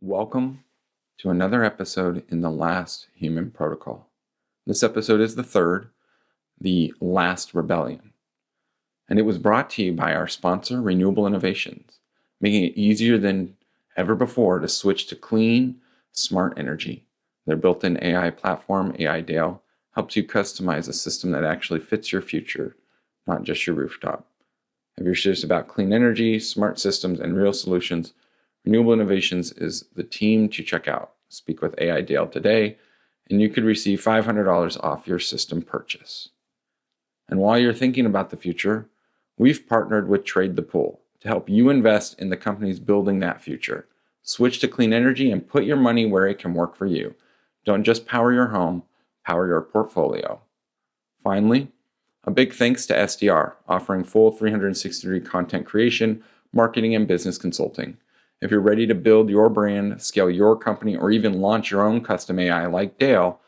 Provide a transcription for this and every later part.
Welcome to another episode in the Last Human Protocol. This episode is the third, the Last Rebellion, and it was brought to you by our sponsor, Renewable Innovations, making it easier than ever before to switch to clean, smart energy. Their built-in AI platform, AI Dale, helps you customize a system that actually fits your future, not just your rooftop. If you're serious about clean energy, smart systems, and real solutions, Renewable Innovations is the team to check out. Speak with AI Dale today, and you could receive $500 off your system purchase. And while you're thinking about the future, we've partnered with Trade the Pool to help you invest in the companies building that future. Switch to clean energy and put your money where it can work for you. Don't just power your home, power your portfolio. Finally, a big thanks to SDR, offering full 360-degree content creation, marketing, and business consulting. If you're ready to build your brand, scale your company, or even launch your own custom AI like Dale,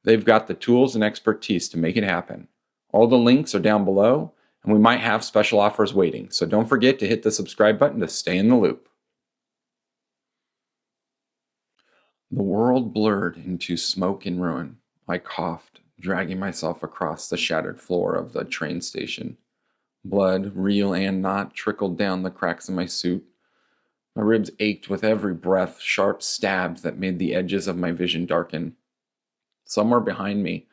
they've got the tools and expertise to make it happen. All the links are down below, and we might have special offers waiting, so don't forget to hit the subscribe button to stay in the loop. The world blurred into smoke and ruin. I coughed, dragging myself across the shattered floor of the train station. Blood, real and not, trickled down the cracks in my suit. My ribs ached with every breath, sharp stabs that made the edges of my vision darken. Somewhere behind me,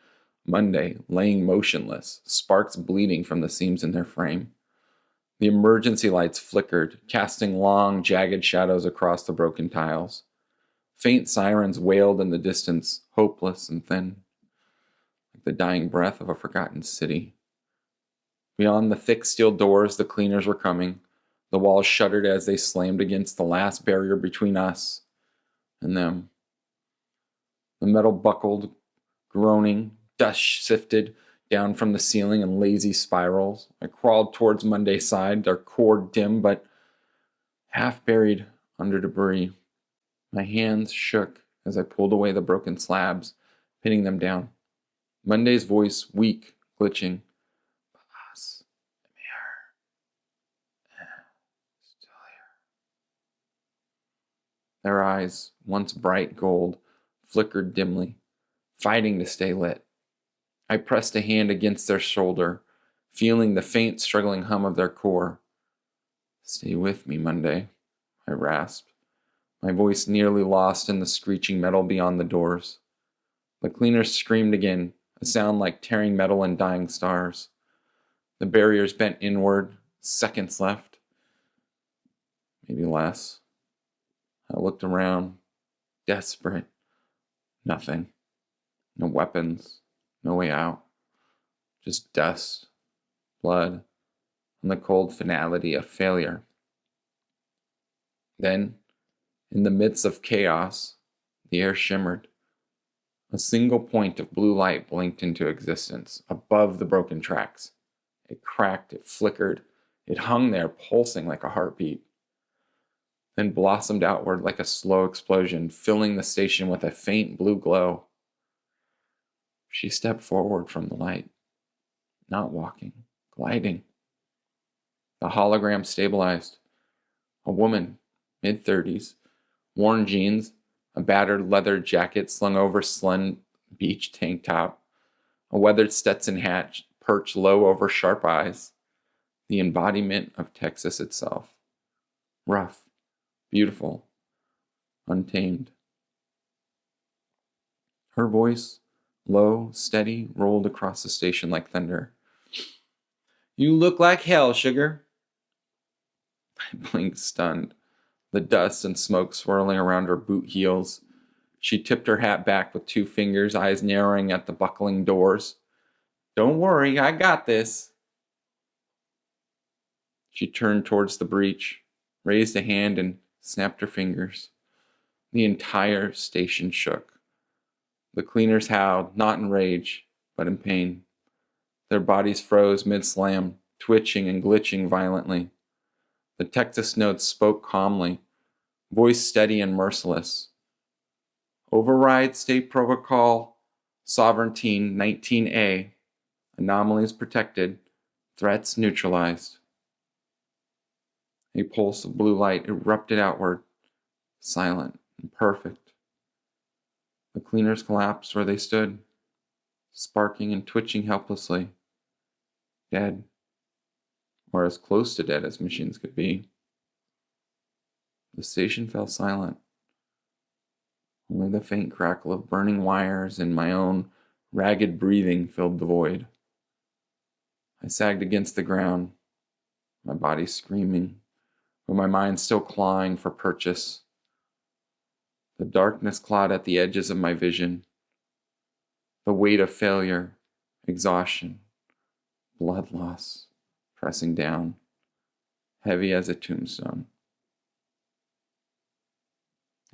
Monday, laying motionless, sparks bleeding from the seams in their frame. The emergency lights flickered, casting long, jagged shadows across the broken tiles. Faint sirens wailed in the distance, hopeless and thin, like the dying breath of a forgotten city. Beyond the thick steel doors, the cleaners were coming. The walls shuddered as they slammed against the last barrier between us and them. The metal buckled, groaning, dust sifted down from the ceiling in lazy spirals. I crawled towards Monday's side, their core dim but half buried under debris. My hands shook as I pulled away the broken slabs, pinning them down. Monday's voice weak, glitching. Their eyes, once bright gold, flickered dimly, fighting to stay lit. I pressed a hand against their shoulder, feeling the faint, struggling hum of their core. "Stay with me, Monday," I rasped, my voice nearly lost in the screeching metal beyond the doors. The cleaners screamed again, a sound like tearing metal and dying stars. The barriers bent inward, seconds left. Maybe less. I looked around, desperate. Nothing. No weapons. No way out. Just dust, blood, and the cold finality of failure. Then, in the midst of chaos, the air shimmered. A single point of blue light blinked into existence, above the broken tracks. It cracked, it flickered, it hung there, pulsing like a heartbeat. Then blossomed outward like a slow explosion, filling the station with a faint blue glow. She stepped forward from the light, not walking, gliding. The hologram stabilized. A woman, mid-30s, worn jeans, a battered leather jacket slung over slim beach tank top, a weathered Stetson hat perched low over sharp eyes, the embodiment of Texas itself. Rough. Beautiful, untamed. Her voice, low, steady, rolled across the station like thunder. "You look like hell, sugar." I blinked, stunned, the dust and smoke swirling around her boot heels. She tipped her hat back with 2 fingers, eyes narrowing at the buckling doors. "Don't worry, I got this." She turned towards the breach, raised a hand, and snapped her fingers. The entire station shook. The cleaners howled, not in rage, but in pain. Their bodies froze mid-slam, twitching and glitching violently. The Texas notes spoke calmly, voice steady and merciless. "Override State Protocol Sovereignty 19A. Anomalies protected. Threats neutralized." A pulse of blue light erupted outward, silent and perfect. The cleaners collapsed where they stood, sparking and twitching helplessly. Dead, or as close to dead as machines could be. The station fell silent. Only the faint crackle of burning wires and my own ragged breathing filled the void. I sagged against the ground, my body screaming, but my mind still clawing for purchase. The darkness clawed at the edges of my vision. The weight of failure, exhaustion, blood loss, pressing down, heavy as a tombstone.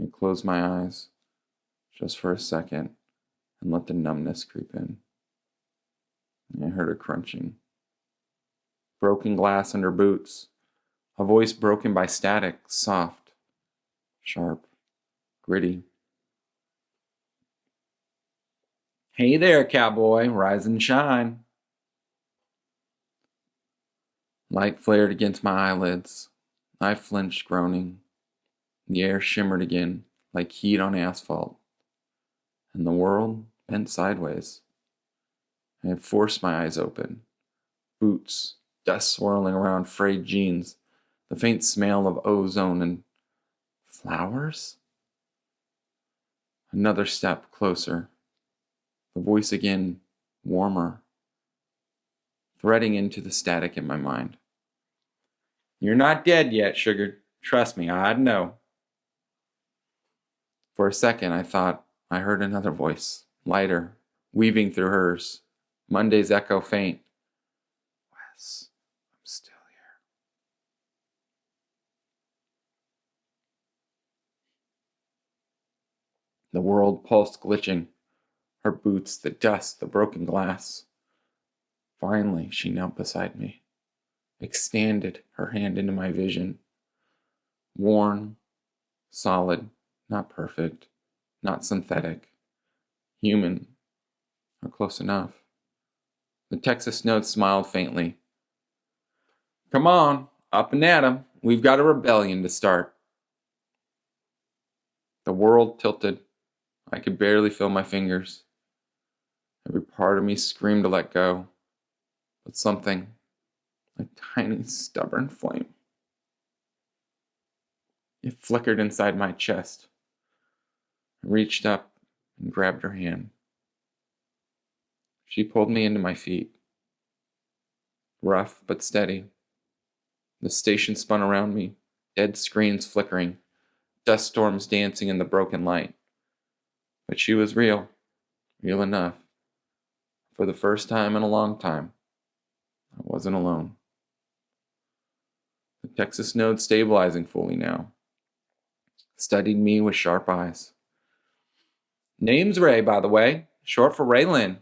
I closed my eyes, just for a second, and let the numbness creep in. I heard a crunching. Broken glass under boots, a voice broken by static, soft, sharp, gritty. "Hey there, cowboy, rise and shine." Light flared against my eyelids. I flinched, groaning. The air shimmered again, like heat on asphalt. And the world bent sideways. I had forced my eyes open. Boots, dust swirling around frayed jeans, the faint smell of ozone and flowers? Another step closer. The voice again, warmer, threading into the static in my mind. "You're not dead yet, sugar. Trust me, I'd know." For a second, I thought I heard another voice, lighter, weaving through hers. Monday's echo faint. "Wes, I'm still here." The world pulsed, glitching. Her boots, the dust, the broken glass. Finally, she knelt beside me, extended her hand into my vision. Worn, solid, not perfect, not synthetic, human, or close enough. The Texas note smiled faintly. "Come on, up and at 'em. We've got a rebellion to start." The world tilted. I could barely feel my fingers. Every part of me screamed to let go. But something, a tiny, stubborn flame, it flickered inside my chest. I reached up and grabbed her hand. She pulled me into my feet. Rough but steady. The station spun around me, dead screens flickering, dust storms dancing in the broken light. But she was real, real enough. For the first time in a long time, I wasn't alone. The Texas node stabilizing fully now, studied me with sharp eyes. "Name's Ray, by the way, short for Raylan."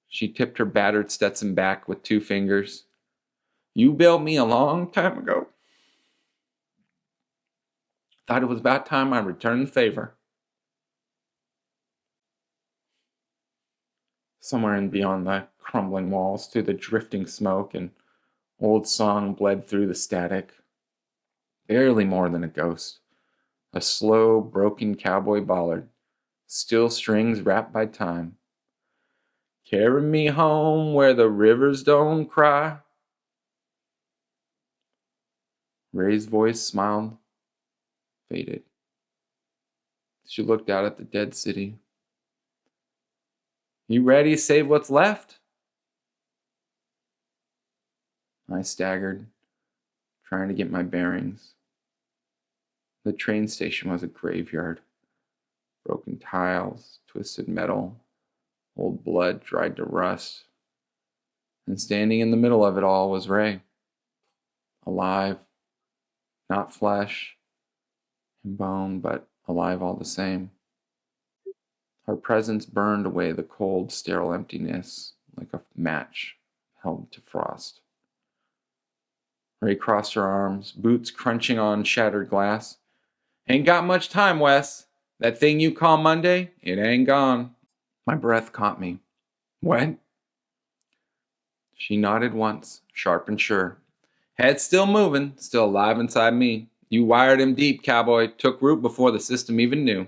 She tipped her battered Stetson back with 2 fingers. "You built me a long time ago. Thought it was about time I returned the favor." Somewhere in beyond the crumbling walls, through the drifting smoke, an old song bled through the static. Barely more than a ghost. A slow, broken cowboy ballad. Still strings wrapped by time. "Carry me home where the rivers don't cry." Ray's voice smiled, faded. She looked out at the dead city. "You ready to save what's left?" I staggered, trying to get my bearings. The train station was a graveyard. Broken tiles, twisted metal, old blood dried to rust. And standing in the middle of it all was Ray. Alive, not flesh and bone, but alive all the same. Her presence burned away the cold, sterile emptiness like a match held to frost. Ray crossed her arms, boots crunching on shattered glass. "Ain't got much time, Wes. That thing you call Monday, it ain't gone." My breath caught me. "What?" She nodded once, sharp and sure. "Head's still moving, still alive inside me. You wired him deep, cowboy. Took root before the system even knew.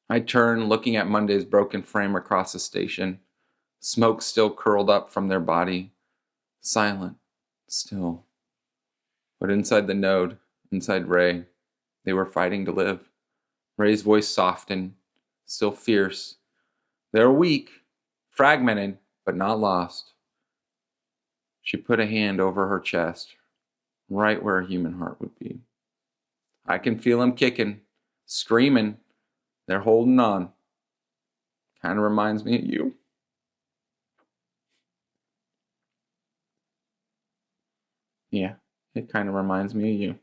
I turned, looking at Monday's broken frame across the station. Smoke still curled up from their body. Silent. Still. But inside the node, inside Ray, they were fighting to live. Ray's voice softened, still fierce. They're weak, fragmented, but not lost. She put a hand over her chest, right where a human heart would be. I can feel them kicking, screaming. They're holding on. Kind of reminds me of you. Yeah, it kind of reminds me of you.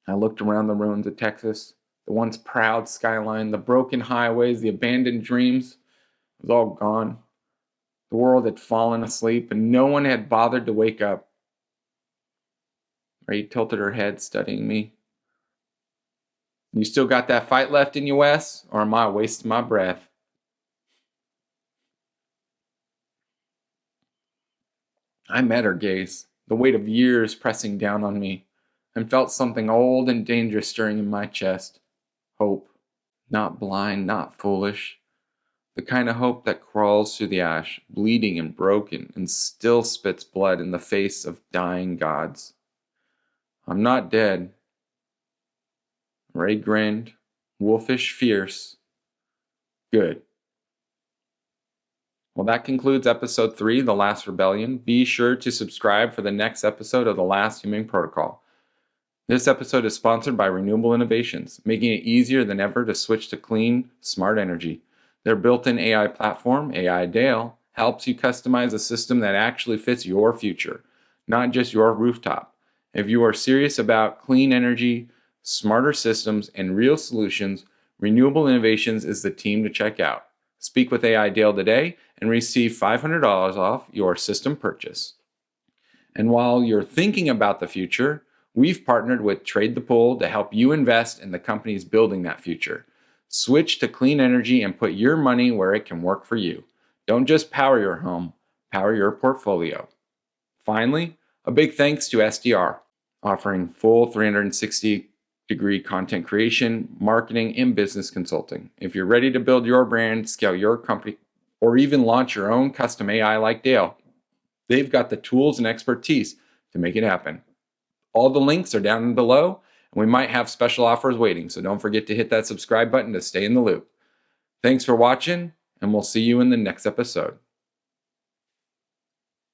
I looked around the ruins of Texas, the once proud skyline, the broken highways, the abandoned dreams. It was all gone. The world had fallen asleep, and no one had bothered to wake up. Ray tilted her head, studying me. You still got that fight left in you, Wes? Or am I wasting my breath? I met her gaze, the weight of years pressing down on me, and felt something old and dangerous stirring in my chest. Hope. Not blind, not foolish. The kind of hope that crawls through the ash, bleeding and broken, and still spits blood in the face of dying gods. I'm not dead. Ray grinned, wolfish fierce. Good. Well, that concludes episode 3, The Last Rebellion. Be sure to subscribe for the next episode of The Last Human Protocol. This episode is sponsored by Renewable Innovations, making it easier than ever to switch to clean, smart energy. Their built-in AI platform, AI Dale, helps you customize a system that actually fits your future, not just your rooftop. If you are serious about clean energy, smarter systems, and real solutions, Renewable Innovations is the team to check out. Speak with AI Dale today and receive $500 off your system purchase. And while you're thinking about the future, we've partnered with Trade the Pool to help you invest in the companies building that future. Switch to clean energy and put your money where it can work for you. Don't just power your home, power your portfolio. Finally, a big thanks to SDR, offering full 360-degree content creation, marketing, and business consulting. If you're ready to build your brand, scale your company, or even launch your own custom AI like Dale, they've got the tools and expertise to make it happen. All the links are down below, and we might have special offers waiting, so don't forget to hit that subscribe button to stay in the loop. Thanks for watching, and we'll see you in the next episode.